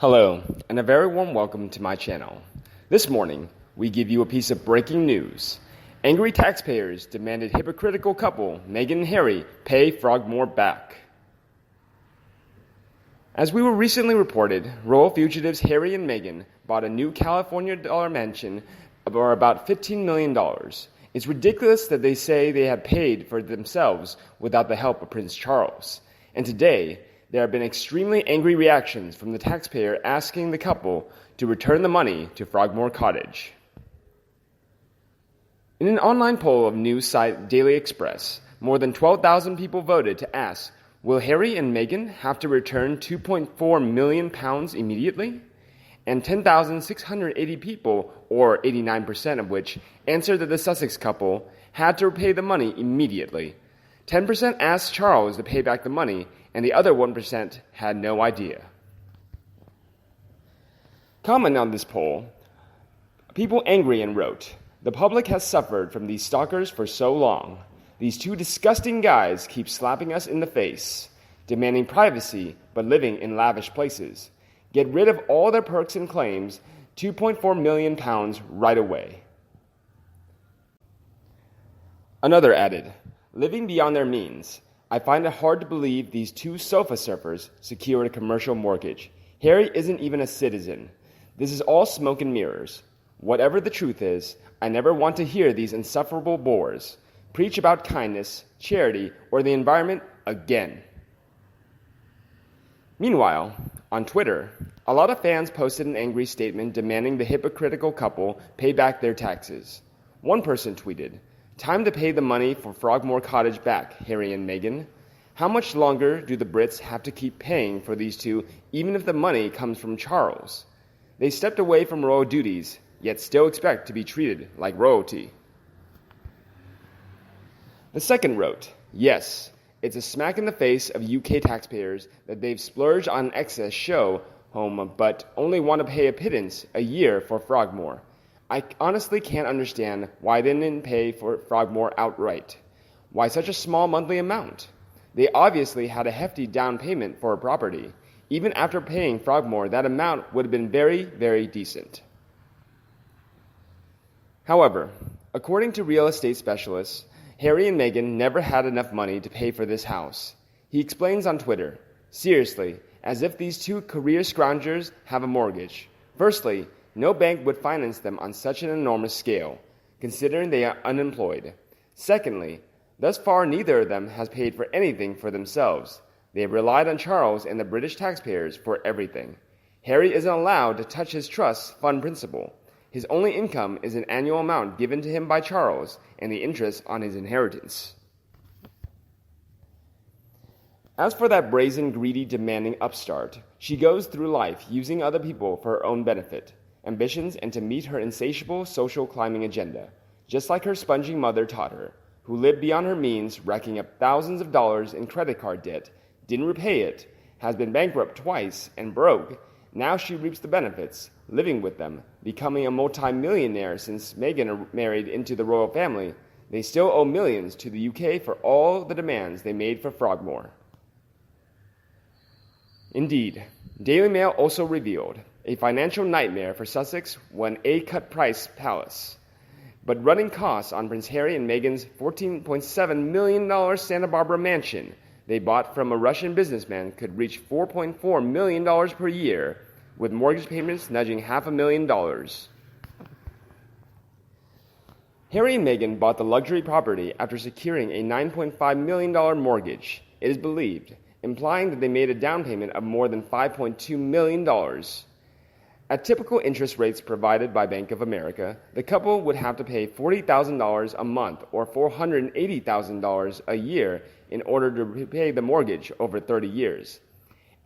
Hello, and a very warm welcome to my channel. This morning, we give you a piece of breaking news. Angry taxpayers demanded hypocritical couple Meghan and Harry pay Frogmore back. As we were recently reported, royal fugitives Harry and Meghan bought a new California dollar mansion for about $15 million. It's ridiculous that they say they have paid for it themselves without the help of Prince Charles. And today, there have been extremely angry reactions from the taxpayer asking the couple to return the money to Frogmore Cottage. In an online poll of news site Daily Express, more than 12,000 people voted to ask, will Harry and Meghan have to return £2.4 million immediately? And 10,680 people, or 89% of which, answered that the Sussex couple had to repay the money immediately. 10% asked Charles to pay back the money, and the other 1% had no idea. Commenting on this poll, people angry and wrote, "The public has suffered from these stalkers for so long. These two disgusting guys keep slapping us in the face, demanding privacy but living in lavish places. Get rid of all their perks and claims, £2.4 million right away." Another added, "Living beyond their means. I find it hard to believe these two sofa surfers secured a commercial mortgage. Harry isn't even a citizen. This is all smoke and mirrors. Whatever the truth is, I never want to hear these insufferable bores preach about kindness, charity, or the environment again." Meanwhile, on Twitter, a lot of fans posted an angry statement demanding the hypocritical couple pay back their taxes. One person tweeted, "Time to pay the money for Frogmore Cottage back, Harry and Meghan. How much longer do the Brits have to keep paying for these two, even if the money comes from Charles? They stepped away from royal duties, yet still expect to be treated like royalty." The second wrote, "Yes, it's a smack in the face of UK taxpayers that they've splurged on an excess show home but only want to pay a pittance a year for Frogmore. I honestly can't understand why they didn't pay for Frogmore outright. Why such a small monthly amount? They obviously had a hefty down payment for a property. Even after paying Frogmore, that amount would have been very, very decent." However, according to real estate specialists, Harry and Meghan never had enough money to pay for this house. He explains on Twitter, "Seriously, as if these two career scroungers have a mortgage. Firstly, no bank would finance them on such an enormous scale, considering they are unemployed. Secondly, thus far neither of them has paid for anything for themselves. They have relied on Charles and the British taxpayers for everything. Harry isn't allowed to touch his trust fund principal. His only income is an annual amount given to him by Charles and the interest on his inheritance." As for that brazen, greedy, demanding upstart, she goes through life using other people for her own benefit, ambitions, and to meet her insatiable social climbing agenda, just like her spongy mother taught her, who lived beyond her means, racking up thousands of dollars in credit card debt, didn't repay it, has been bankrupt twice, and broke. Now she reaps the benefits, living with them, becoming a multi-millionaire since Meghan married into the royal family. They still owe millions to the UK for all the demands they made for Frogmore. Indeed, Daily Mail also revealed a financial nightmare for Sussex when a cut-price palace. But running costs on Prince Harry and Meghan's $14.7 million Santa Barbara mansion they bought from a Russian businessman could reach $4.4 million per year, with mortgage payments nudging $500,000. Harry and Meghan bought the luxury property after securing a $9.5 million mortgage, it is believed, implying that they made a down payment of more than $5.2 million. At typical interest rates provided by Bank of America, the couple would have to pay $40,000 a month or $480,000 a year in order to repay the mortgage over 30 years.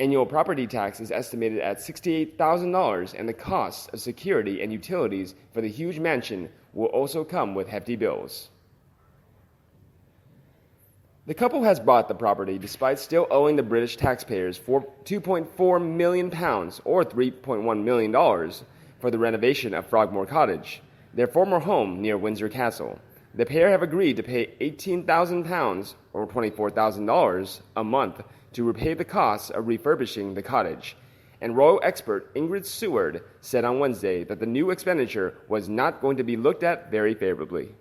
Annual property tax is estimated at $68,000, and the costs of security and utilities for the huge mansion will also come with hefty bills. The couple has bought the property despite still owing the British taxpayers for £2.4 million or $3.1 million for the renovation of Frogmore Cottage, their former home near Windsor Castle. The pair have agreed to pay £18,000 or $24,000 a month to repay the costs of refurbishing the cottage, and royal expert Ingrid Seward said on Wednesday that the new expenditure was not going to be looked at very favorably.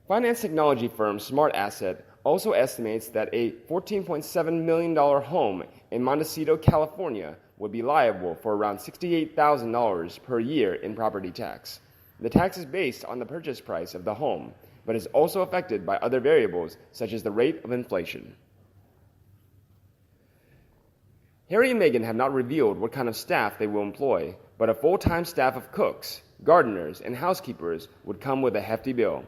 Finance technology firm Smart Asset also estimates that a $14.7 million home in Montecito, California would be liable for around $68,000 per year in property tax. The tax is based on the purchase price of the home, but is also affected by other variables such as the rate of inflation. Harry and Meghan have not revealed what kind of staff they will employ, but a full-time staff of cooks, gardeners, and housekeepers would come with a hefty bill.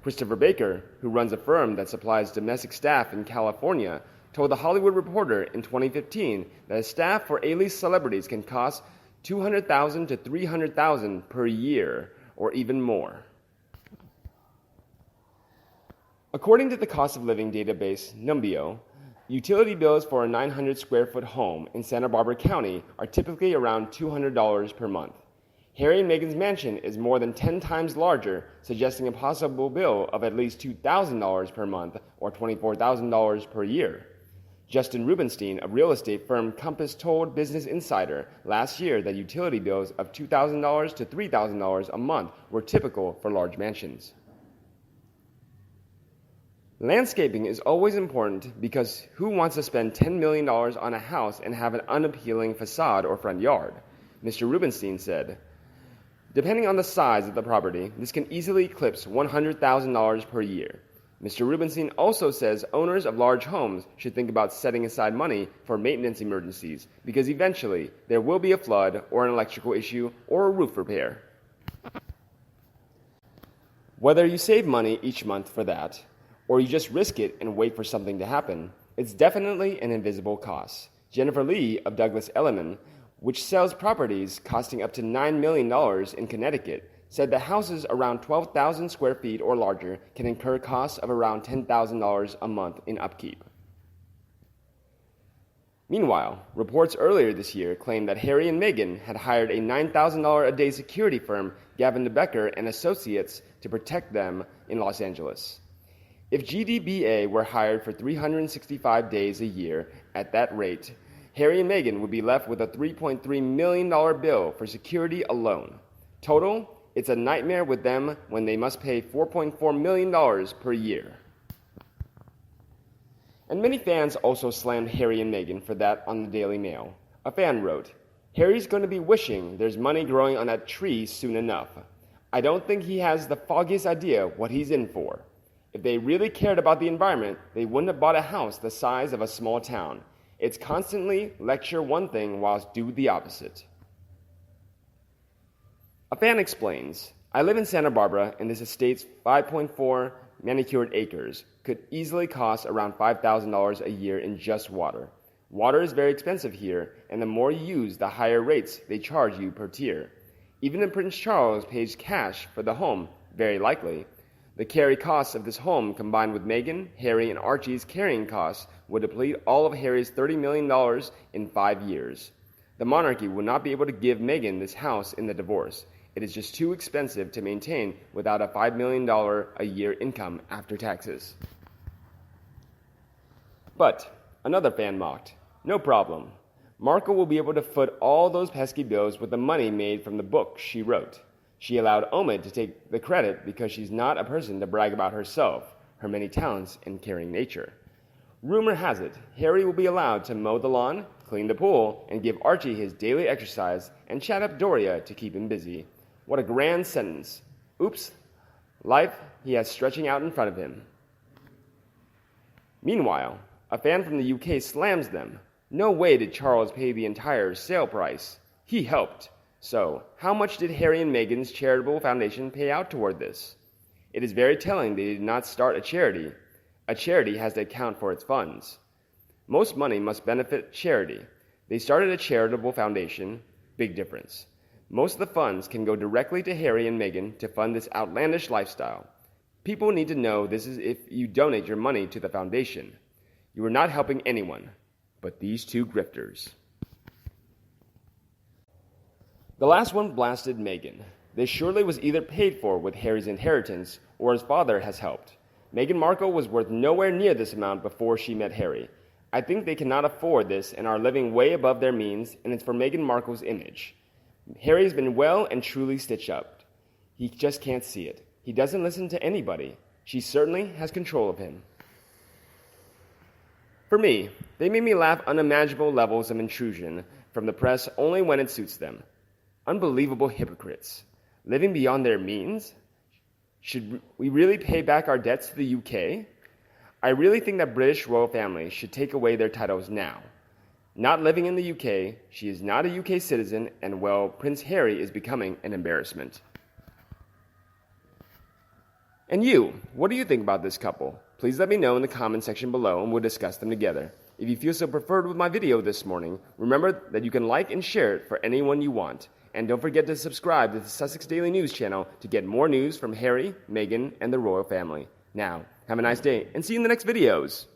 Christopher Baker, who runs a firm that supplies domestic staff in California, told The Hollywood Reporter in 2015 that a staff for A-list celebrities can cost $200,000 to $300,000 per year, or even more. According to the cost of living database Numbeo, utility bills for a 900 square foot home in Santa Barbara County are typically around $200 per month. Harry and Meghan's mansion is more than 10 times larger, suggesting a possible bill of at least $2,000 per month or $24,000 per year. Justin Rubenstein of real estate firm Compass told Business Insider last year that utility bills of $2,000 to $3,000 a month were typical for large mansions. Landscaping is always important because who wants to spend $10 million on a house and have an unappealing facade or front yard? Mr. Rubenstein said, depending on the size of the property, this can easily eclipse $100,000 per year. Mr. Rubenstein also says owners of large homes should think about setting aside money for maintenance emergencies because eventually there will be a flood or an electrical issue or a roof repair. Whether you save money each month for that, or you just risk it and wait for something to happen, it's definitely an invisible cost. Jennifer Lee of Douglas Elliman, which sells properties costing up to $9 million in Connecticut, said that houses around 12,000 square feet or larger can incur costs of around $10,000 a month in upkeep. Meanwhile, reports earlier this year claimed that Harry and Meghan had hired a $9,000 a day security firm, Gavin DeBecker and Associates, to protect them in Los Angeles. If GDBA were hired for 365 days a year at that rate, Harry and Meghan would be left with a $3.3 million bill for security alone. Total, it's a nightmare with them when they must pay $4.4 million per year. And many fans also slammed Harry and Meghan for that on the Daily Mail. A fan wrote, Harry's going to be wishing there's money growing on that tree soon enough. I don't think he has the foggiest idea what he's in for. If they really cared about the environment, they wouldn't have bought a house the size of a small town. It's constantly lecture one thing whilst do the opposite. A fan explains, I live in Santa Barbara and this estate's 5.4 manicured acres could easily cost around $5,000 a year in just water. Water is very expensive here, and the more you use, the higher rates they charge you per tier. Even if Prince Charles pays cash for the home, very likely, the carry costs of this home combined with Meghan, Harry, and Archie's carrying costs would deplete all of Harry's $30 million in 5 years. The monarchy would not be able to give Meghan this house in the divorce. It is just too expensive to maintain without a $5 million a year income after taxes. But another fan mocked, no problem. Markle will be able to foot all those pesky bills with the money made from the book she wrote. She allowed Omid to take the credit because she's not a person to brag about herself, her many talents, and caring nature. Rumor has it, Harry will be allowed to mow the lawn, clean the pool, and give Archie his daily exercise and chat up Doria to keep him busy. What a grand sentence. Oops, life he has stretching out in front of him. Meanwhile, a fan from the UK slams them. No way did Charles pay the entire sale price. He helped. So, how much did Harry and Meghan's charitable foundation pay out toward this? It is very telling they did not start a charity. A charity has to account for its funds. Most money must benefit charity. They started a charitable foundation. Big difference. Most of the funds can go directly to Harry and Meghan to fund this outlandish lifestyle. People need to know this is if you donate your money to the foundation. You are not helping anyone, but these two grifters. The last one blasted Meghan. This surely was either paid for with Harry's inheritance or his father has helped. Meghan Markle was worth nowhere near this amount before she met Harry. I think they cannot afford this and are living way above their means, and it's for Meghan Markle's image. Harry's been well and truly stitched up. He just can't see it. He doesn't listen to anybody. She certainly has control of him. For me, they made me laugh unimaginable levels of intrusion from the press only when it suits them. Unbelievable hypocrites. Living beyond their means? Should we really pay back our debts to the UK? I really think that British royal family should take away their titles now. Not living in the UK, she is not a UK citizen, and well, Prince Harry is becoming an embarrassment. And you, what do you think about this couple? Please let me know in the comment section below and we'll discuss them together. If you feel so preferred with my video this morning, remember that you can like and share it for anyone you want. And don't forget to subscribe to the Sussex Daily News channel to get more news from Harry, Meghan, and the royal family. Now, have a nice day and see you in the next videos.